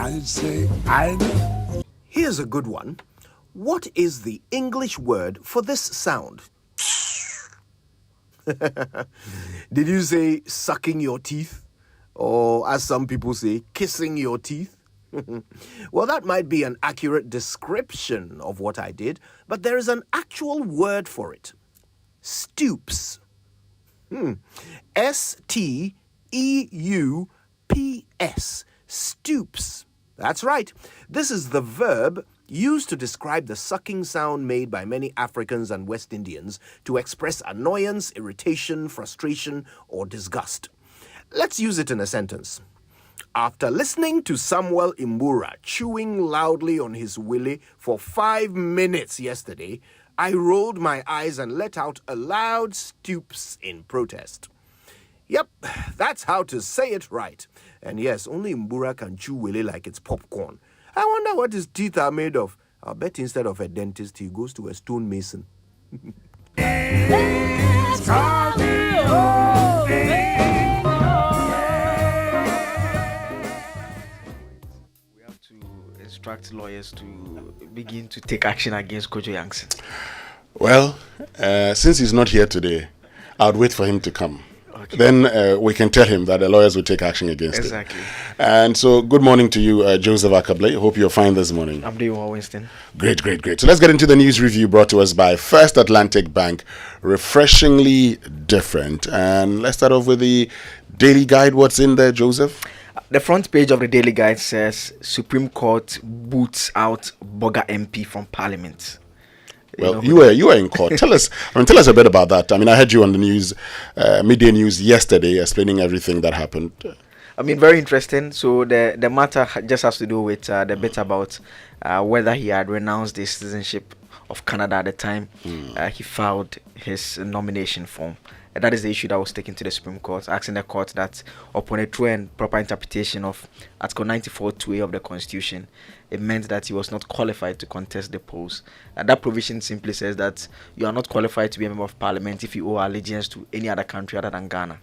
I say either. Here's a good one. What is the English word for this sound? Did you say sucking your teeth? Or, as some people say, kissing your teeth? Well, that might be an accurate description of what I did, but there is an actual word for it. Stoops. S-T-E-U-P-S. Stoops. That's right. This is the verb used to describe the sucking sound made by many Africans and West Indians to express annoyance, irritation, frustration, or disgust. Let's use it in a sentence. After listening to Samuel Imbura chewing loudly on his willy for 5 minutes yesterday, I rolled my eyes and let out a loud stoops in protest. Yep, that's how to say it right. And yes, only Imbura can chew willy like it's popcorn. I wonder what his teeth are made of. I'll bet instead of a dentist, he goes to a stonemason. Instruct lawyers to begin to take action against Kojo Yankson? Well, since he's not here today, I'd wait for him to come. Okay. Then we can tell him that the lawyers will take action against him. Exactly. And so, good morning to you, Joseph Ackah-Blay. Hope you're fine this morning. I'm doing well, Winston. Great. So let's get into the news review brought to us by First Atlantic Bank. Refreshingly different. And let's start off with the Daily Guide. What's in there, Joseph? The front page of the Daily Guide says Supreme Court boots out Boga MP from Parliament. Well, you were in court. Tell us a bit about that. I mean, I heard you on the news, midday news yesterday, explaining everything that happened. I mean, very interesting. So the matter just has to do with the bit about whether he had renounced his citizenship of Canada at the time he filed his nomination form. That is the issue that was taken to the Supreme Court, asking the court that upon a true and proper interpretation of Article 94(2)(a) of the Constitution, it meant that he was not qualified to contest the polls. And that provision simply says that you are not qualified to be a member of Parliament if you owe allegiance to any other country other than Ghana.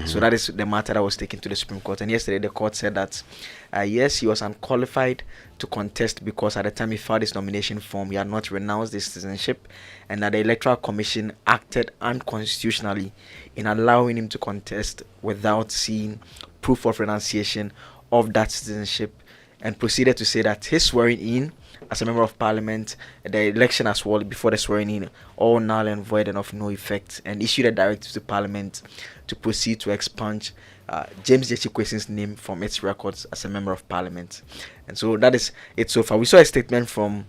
So that is the matter that was taken to the Supreme Court. And yesterday the court said that yes, he was unqualified to contest because at the time he filed his nomination form, he had not renounced his citizenship, and that the Electoral Commission acted unconstitutionally in allowing him to contest without seeing proof of renunciation of that citizenship, and proceeded to say that his swearing in as a member of Parliament, the election as well before the swearing in, all null and void and of no effect, and issued a directive to Parliament to proceed to expunge James Jesse-Kweson's name from its records as a member of Parliament. And so that is it so far. We saw a statement from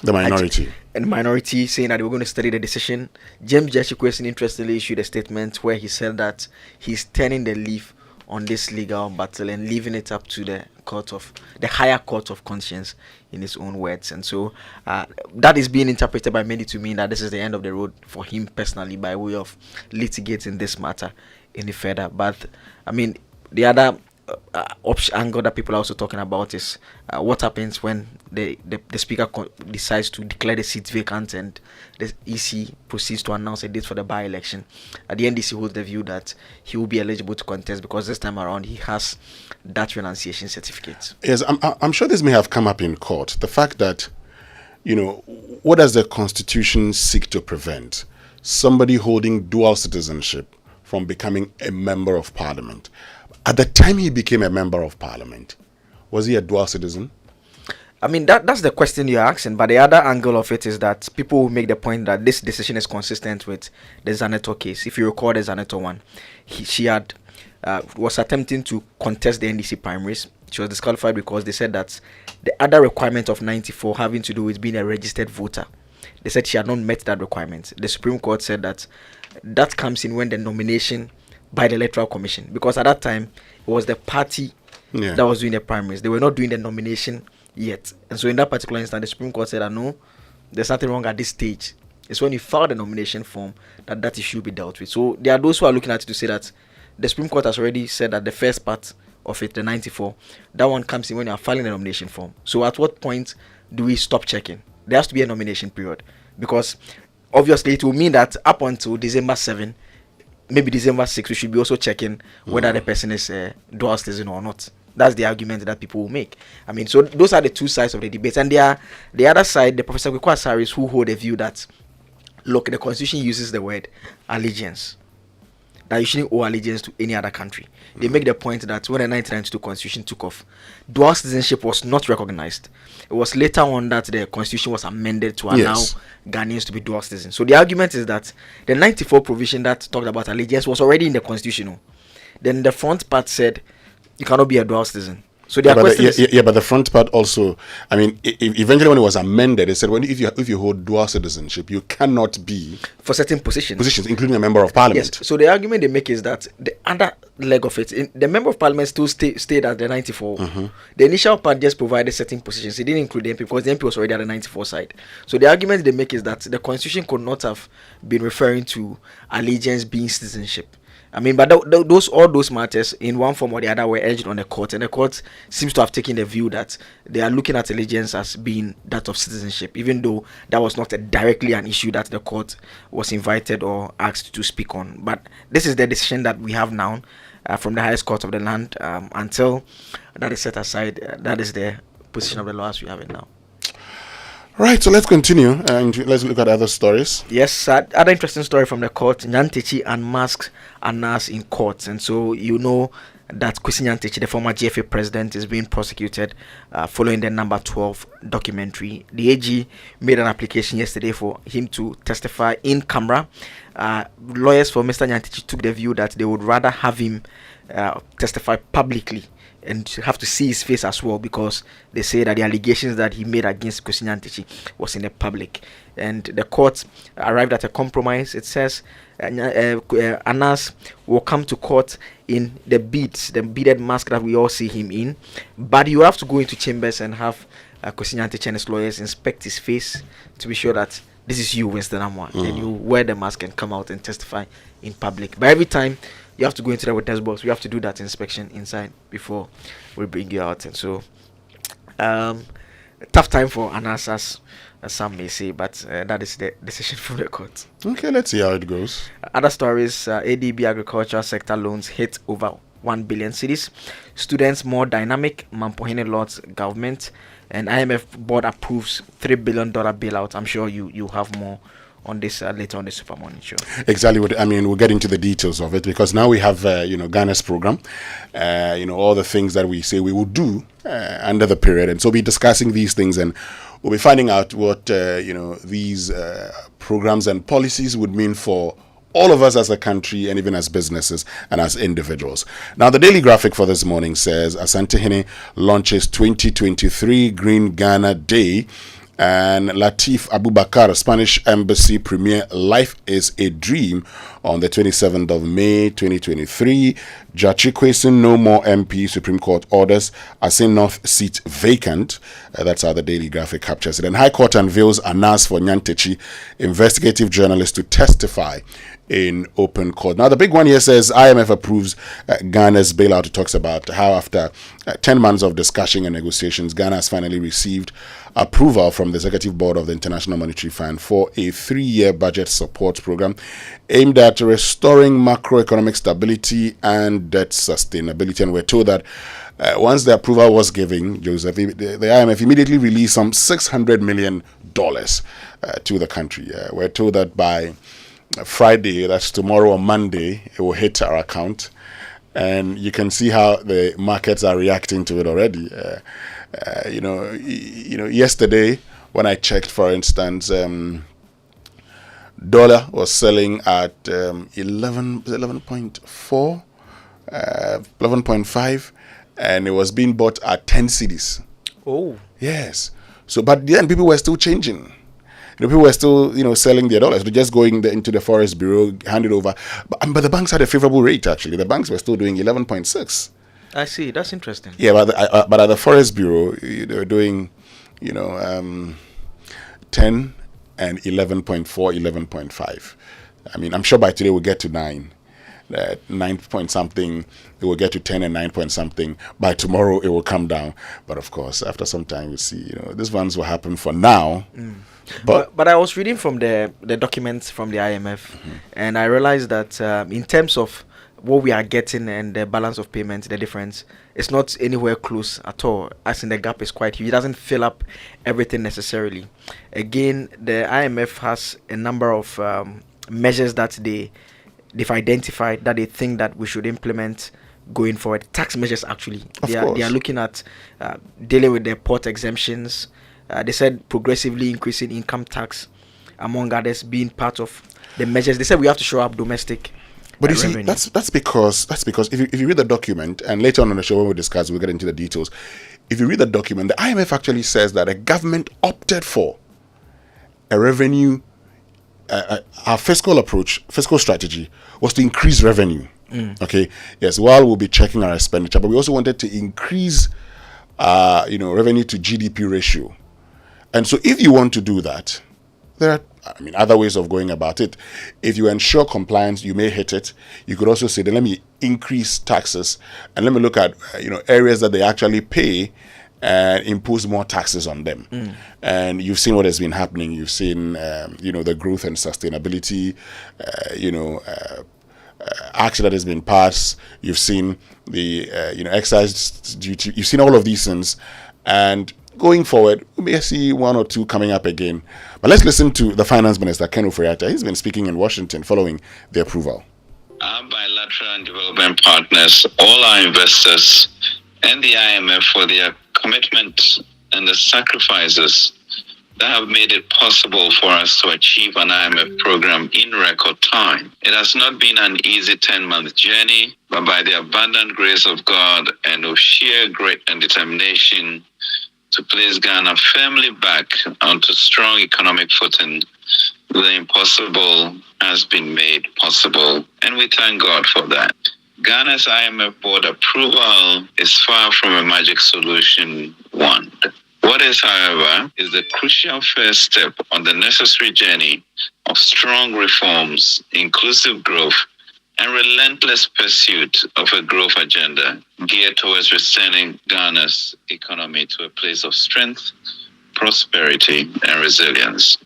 the minority. And the minority saying that they were going to study the decision. James Jesse-Kweson interestingly issued a statement where he said that he's turning the leaf on this legal battle and leaving it up to the higher court of conscience, in his own words. And so that is being interpreted by many to mean that this is the end of the road for him personally by way of litigating this matter any further. But I mean, the other angle that people are also talking about is what happens when the speaker decides to declare the seat vacant and the EC proceeds to announce a date for the by-election. The NDC holds the view that he will be eligible to contest because this time around he has that renunciation certificate. Yes, I'm sure this may have come up in court. The fact that, what does the Constitution seek to prevent? Somebody holding dual citizenship from becoming a member of Parliament. At the time he became a member of Parliament, was he a dual citizen? I mean, that's the question you're asking, but the other angle of it is that people will make the point that this decision is consistent with the Zaneto case. If you recall the Zaneto one, she was attempting to contest the NDC primaries. She was disqualified because they said that the other requirement of 94 having to do with being a registered voter, they said she had not met that requirement. The Supreme Court said that comes in when the nomination by the Electoral Commission, because at that time it was the party that was doing the primaries. They were not doing the nomination yet. And so in that particular instance, the Supreme Court said that no, there's nothing wrong at this stage. It's when you file the nomination form that issue will be dealt with. So there are those who are looking at it to say that the Supreme Court has already said that the first part of it, the 94, that one comes in when you are filing the nomination form. So at what point do we stop checking? There has to be a nomination period, because obviously it will mean that up until December 7, maybe December 6, we should be also checking whether the person is a dual citizen or not. That's the argument that people will make. I mean, so those are the two sides of the debate. And the other side, the Professor Kwekwa Asaris, who hold the view that, look, the constitution uses the word allegiance, that you shouldn't owe allegiance to any other country. They make the point that when the 1992 constitution took off, dual citizenship was not recognized. It was later on that the constitution was amended to allow Ghanaians to be dual citizens. So the argument is that the 94 provision that talked about allegiance was already in the constitution. Then the front part said you cannot be a dual citizen. So their question is, but the front part also, I mean, eventually when it was amended, it said if you hold dual citizenship, you cannot be for certain positions, including a member of parliament. Yes. So the argument they make is that the other leg of it, the member of parliament still stayed at the 94. The initial part just provided certain positions. It didn't include the MP because the MP was already at the 94 side. So the argument they make is that the constitution could not have been referring to allegiance being citizenship. I mean, but all those matters in one form or the other were urged on the court, and the court seems to have taken the view that they are looking at allegiance as being that of citizenship, even though that was not directly an issue that the court was invited or asked to speak on. But this is the decision that we have now from the highest court of the land. Until that is set aside, that is the position of the law as we have it now. Right, so let's continue and let's look at other stories. Yes, other interesting story from the court. Nyantechi unmasked Anas in court, and so you know that Kwesi Nyantechi, the former GFA president, is being prosecuted following the number 12 documentary. The AG made an application yesterday for him to testify in camera. Lawyers for Mr. Nyantechi took the view that they would rather have him testify publicly and have to see his face as well, because they say that the allegations that he made against Kwesi Nyantechi was in the public. And the court arrived at a compromise. It says Anas will come to court in the beaded mask that we all see him in, but you have to go into chambers and have Kwesi Nyantechi and his lawyers inspect his face to be sure that this is you, Winston Amoah. Then you wear the mask and come out and testify in public. But every time you have to go into the witness box, we have to do that inspection inside before we bring you out. And so tough time for Anas, as some may say, but that is the decision from the court. Okay, let's see how it goes. Other stories: ADB agricultural sector loans hit over 1 billion cedis. Students more dynamic. Mampohene Lord's government and IMF board approves $3 billion bailout. I'm sure you have more on this later on the Super Morning Show. Exactly. I mean, we'll get into the details of it, because now we have Ghana's program, all the things that we say we will do under the period, and so we'll be discussing these things, and we'll be finding out what these programs and policies would mean for all of us as a country, and even as businesses and as individuals. Now, the daily graphic for this morning says Asantehene launches 2023 Green Ghana Day, and Latif Abubakar, Spanish Embassy Premier, Life is a Dream on the 27th of May 2023. Jachi Kwesin, no more MP, Supreme Court orders Asin North seat vacant. That's how the daily graphic captures it. And High Court unveils Anas for Nyantechi, investigative journalist, to testify in open court. Now, the big one here says IMF approves Ghana's bailout. It talks about how after 10 months of discussion and negotiations, Ghana has finally received approval from the Executive Board of the International Monetary Fund for a 3-year budget support program aimed at restoring macroeconomic stability and debt sustainability. And we're told that once the approval was given, Joseph, the IMF immediately released some $600 million to the country. We're told that by Friday, that's tomorrow or Monday, it will hit our account, and you can see how the markets are reacting to it already. Yesterday when I checked, for instance, dollar was selling at 11.4, 11.5, and it was being bought at 10 cedis. Oh, yes. So, but then people were still changing. People were still, selling their dollars. They're just going into the Forest Bureau, hand it over. But the banks had a favorable rate, actually. The banks were still doing 11.6. I see. That's interesting. Yeah, but at the Forest Bureau, they were doing, 10 and 11.4, 11.5. I mean, I'm sure by today we'll get to 9. 9 point something, it will get to 10 and 9 point something. By tomorrow, it will come down. But of course, after some time, we'll see. These ones will happen for now. But I was reading from the documents from the IMF, and I realized that in terms of what we are getting and the balance of payment, the difference, it's not anywhere close at all. As in, the gap is quite huge. It doesn't fill up everything necessarily. Again, the IMF has a number of measures that they've identified that they think that we should implement going forward. Tax measures, actually. They are looking at dealing with the port exemptions. They said progressively increasing income tax, among others, being part of the measures. They said we have to show up domestic. But you see, that's because if you read the document, and later on in the show when we discuss, we'll get into the details. If you read the document, the IMF actually says that the government opted for a revenue. Our fiscal strategy was to increase revenue. Okay, yes. While we'll be checking our expenditure, but we also wanted to increase, revenue to GDP ratio. And so, if you want to do that, there are, other ways of going about it. If you ensure compliance, you may hit it. You could also say, then let me increase taxes and let me look at, areas that they actually pay and impose more taxes on them. And you've seen what has been happening. You've seen, the growth and sustainability, act that has been passed. You've seen the, excise duty. You've seen all of these things. And going forward, we may see one or two coming up again. But let's listen to the Finance Minister, Ken Ofori-Atta. He's been speaking in Washington following the approval. Our bilateral and development partners, all our investors, and the IMF for their commitment and the sacrifices that have made it possible for us to achieve an IMF program in record time. It has not been an easy 10-month journey, but by the abundant grace of God and of sheer grit and determination to place Ghana firmly back onto strong economic footing, the impossible has been made possible, and we thank God for that. Ghana's IMF board approval is far from a magic solution wand. What is, however, is the crucial first step on the necessary journey of strong reforms, inclusive growth, and relentless pursuit of a growth agenda geared towards returning Ghana's economy to a place of strength, prosperity, and resilience.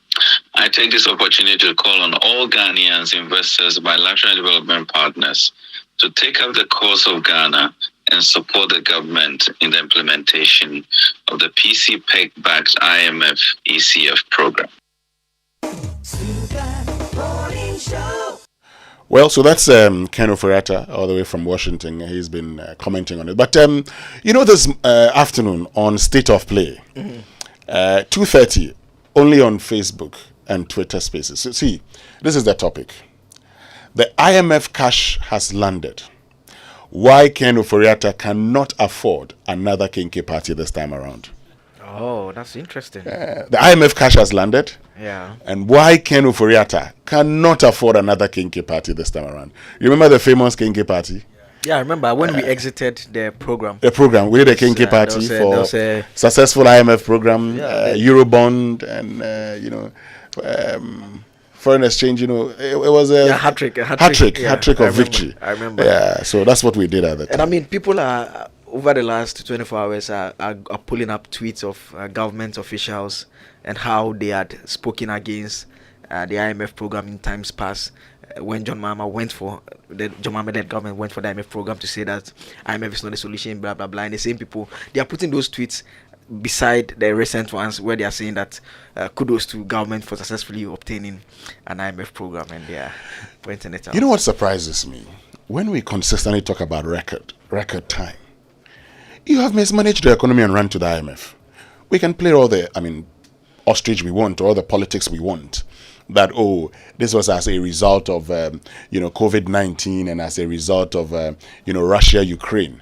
I take this opportunity to call on all Ghanaians, investors, bilateral development partners to take up the cause of Ghana and support the government in the implementation of the PCPEC-backed IMF ECF program. Well, so that's Ken Ofori-Atta, all the way from Washington. He's been commenting on it. But, this afternoon on State of Play, 2:30, only on Facebook and Twitter Spaces. So, see, this is the topic. The IMF cash has landed. Why Ken Ofori-Atta cannot afford another Kinky party this time around. Oh, that's interesting. The IMF cash has landed. Yeah. And why Ken Ofori-Atta cannot afford another Kinky party this time around. You remember the famous Kinky party? Yeah, I remember when we exited the program. We did a Kinky party for successful IMF program, Eurobond, and foreign exchange. It was a hat trick of victory. I remember. Yeah, so that's what we did at the time. And people are over the last 24 hours are pulling up tweets of government officials and how they had spoken against the IMF program in times past. When John Mahama-led government went for the IMF program to say that IMF is not a solution, blah blah blah, and the same people, they are putting those tweets beside the recent ones where they are saying that kudos to government for successfully obtaining an IMF program, and they are pointing it out. You know what surprises me? When we consistently talk about record time, you have mismanaged the economy and run to the IMF. We can play all the ostrich we want, or all the politics we want. That, this was as a result of, COVID-19 and as a result of, Russia, Ukraine.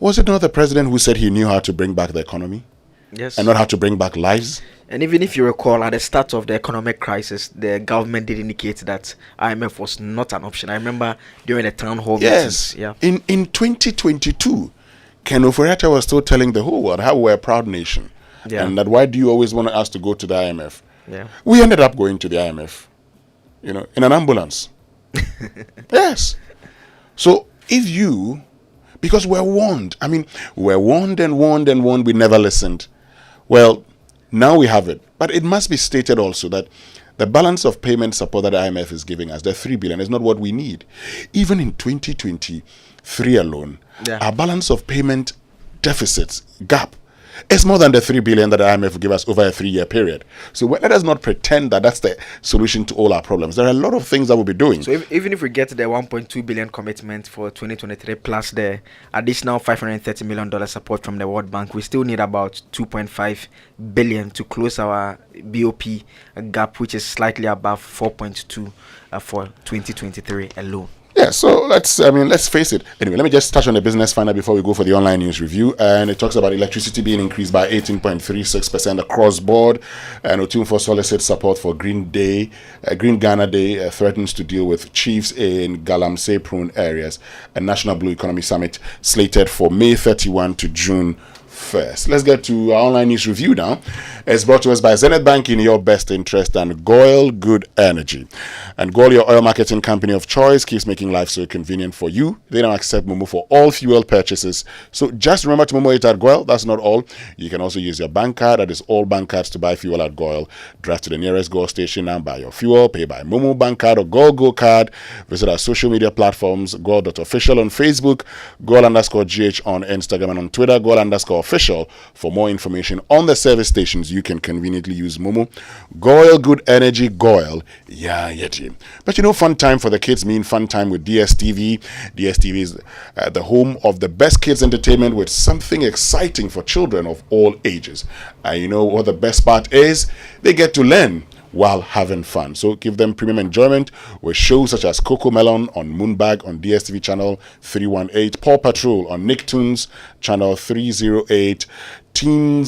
Was it not the president who said he knew how to bring back the economy? Yes. And not how to bring back lives? And even if you recall, at the start of the economic crisis, the government did indicate that IMF was not an option. I remember during the town hall meetings. Yeah. In 2022, Ken Ofori-Atta was still telling the whole world how we're a proud nation. Yeah. And that why do you always want us to go to the IMF? Yeah. We ended up going to the IMF, in an ambulance. Yes. So because we're warned. We're warned and warned and warned. We never listened. Well, now we have it. But it must be stated also that The balance of payment support that the IMF is giving us, the 3 billion, is not what we need. Even in 2023 alone, our balance of payment deficits gap is more than the 3 billion that the IMF will give us over a 3-year period. So let us not pretend that that's the solution to all our problems. There are a lot of things that we'll be doing. So even if we get the 1.2 billion commitment for 2023 plus the additional $530 million support from the World Bank, we still need about 2.5 billion to close our BOP gap, which is slightly above 4.2 for 2023 alone. Yeah, so let's face it. Anyway, let me just touch on the business finder before we go for the online news review. And it talks about electricity being increased by 18.36% across board. And Otumfuo solicits support for Green Ghana Day, threatens to deal with chiefs in Galamsey-prone areas. A National Blue Economy Summit slated for May 31 to June 1st. Let's get to our online news review now. It's brought to us by Zenith Bank, in your best interest, and Goil Good Energy. And Goil, your oil marketing company of choice, keeps making life so convenient for you. They now accept Momo for all fuel purchases. So just remember to Momo it at Goil. That's not all. You can also use your bank card, that is all bank cards, to buy fuel at Goil. Drive to the nearest Goil station and buy your fuel. Pay by Momo bank card or Goil Go card. Visit our social media platforms, Goil.official on Facebook, Goil_GH on Instagram, and on Twitter, Goil_official, for more information on the service stations. You can conveniently use Momo. Goil Good Energy, Goil. Yeah, yeti. But fun time for the kids mean fun time with DSTV. DSTV is the home of the best kids entertainment with something exciting for children of all ages. And you know what the best part is? They get to learn while having fun. So give them premium enjoyment with shows such as Coco Melon on Moonbag on DSTV channel 318, Paw Patrol on Nicktoons channel 308, Teen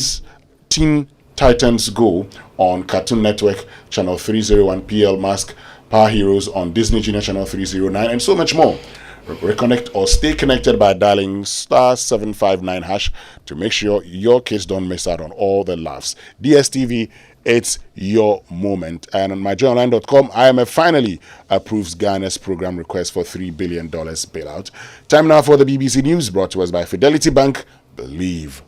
Titans Go on Cartoon Network channel 301, PL Mask Power Heroes on Disney Junior channel 309, and so much more. Reconnect or stay connected by dialing *759# to make sure your kids don't miss out on all the laughs. DSTV, it's your moment. And on myjoyonline.com, IMF finally approves Ghana's program request for $3 billion bailout. Time now for the BBC News, brought to us by Fidelity Bank. Believe.